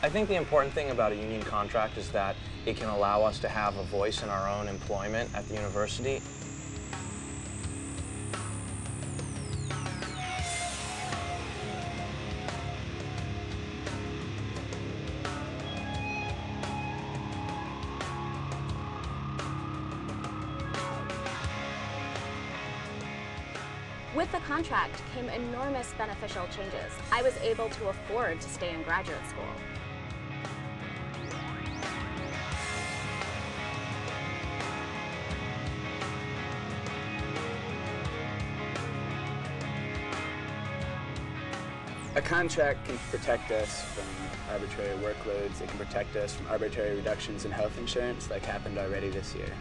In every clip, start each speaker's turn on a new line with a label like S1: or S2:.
S1: I think the important thing about a union contract is that it can allow us to have a voice in our own employment at the university.
S2: With the contract came enormous beneficial changes. I was able to afford to stay in graduate school.
S3: A contract can protect us from arbitrary workloads. It can protect us from arbitrary reductions in health insurance like happened already this year.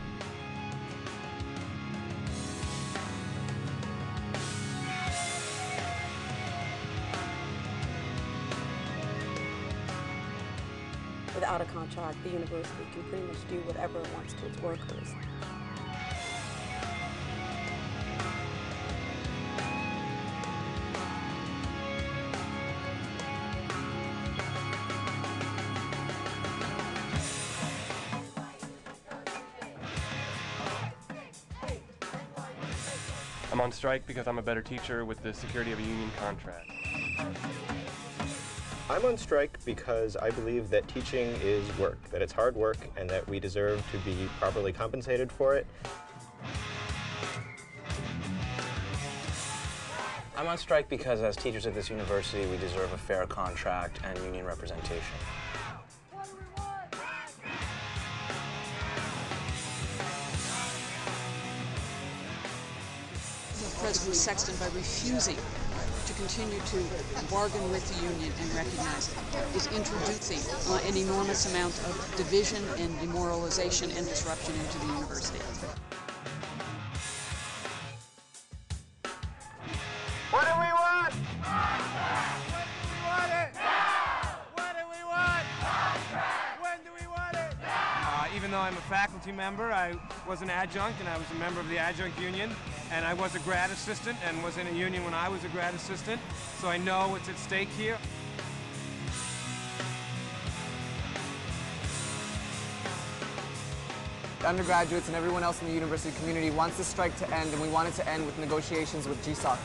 S4: Without a contract, the university can pretty much do whatever it wants to its workers.
S5: I'm on strike because I'm a better teacher with the security of a union contract.
S6: I'm on strike because I believe that teaching is work, that it's hard work, and that we deserve to be properly compensated for it.
S1: I'm on strike because as teachers at this university, we deserve a fair contract and union representation.
S7: President Sexton, by refusing to continue to bargain with the union and recognize it, is introducing an enormous amount of division and demoralization and disruption into the university.
S8: What do we want? When do we want it? What do we want? When do we want it?
S9: Even though I'm a faculty member, I was an adjunct and I was a member of the adjunct union. And I was a grad assistant and was in a union when I was a grad assistant, so I know what's at stake here.
S10: Undergraduates and everyone else in the university community wants this strike to end, and we want it to end with negotiations with GSOC.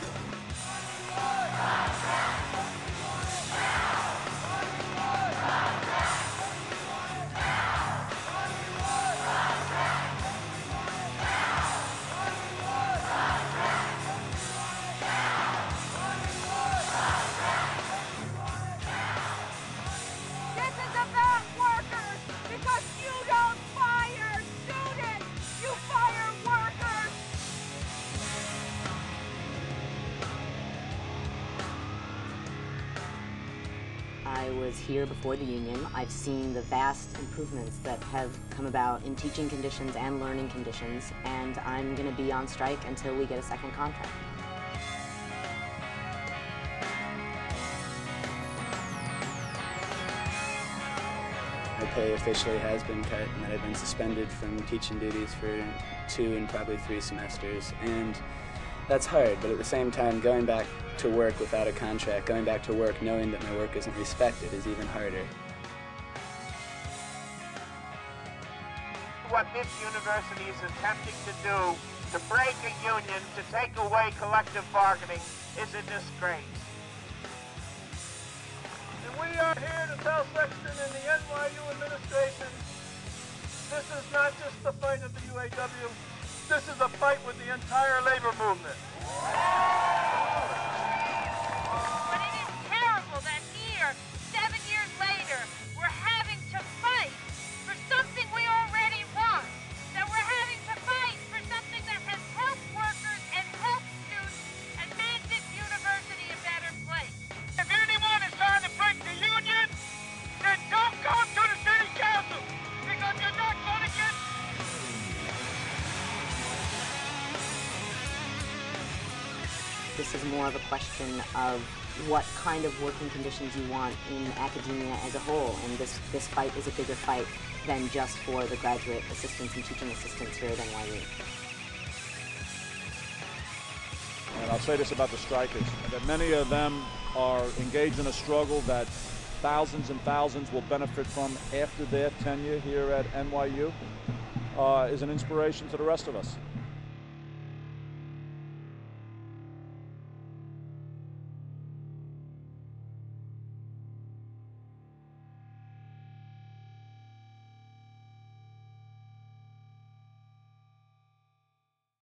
S11: I was here before the union. I've seen the vast improvements that have come about in teaching conditions and learning conditions, and I'm going to be on strike until we get a second contract.
S3: My pay officially has been cut, and that I've been suspended from teaching duties for 2 and probably 3 semesters. And that's hard, but at the same time, going back to work without a contract, going back to work knowing that my work isn't respected is even harder.
S8: What this university is attempting to do to break a union, to take away collective bargaining, is a disgrace. And we are here to tell Sexton and the NYU administration, this is not just the fight of the UAW, this is a fight with the entire labor movement.
S12: But it is terrible that here, 7 years later, we're having to fight for something we already want. That we're having to fight for something that has helped workers and helped students and made this university a better place.
S8: If anyone is trying to break the union, then don't come to the city council, because you're not going to get...
S11: This is more of a question of what kind of working conditions you want in academia as a whole, and this fight is a bigger fight than just for the graduate assistants and teaching assistants here at NYU.
S13: And I'll say this about the strikers, that many of them are engaged in a struggle that thousands and thousands will benefit from after their tenure here at NYU is an inspiration to the rest of us.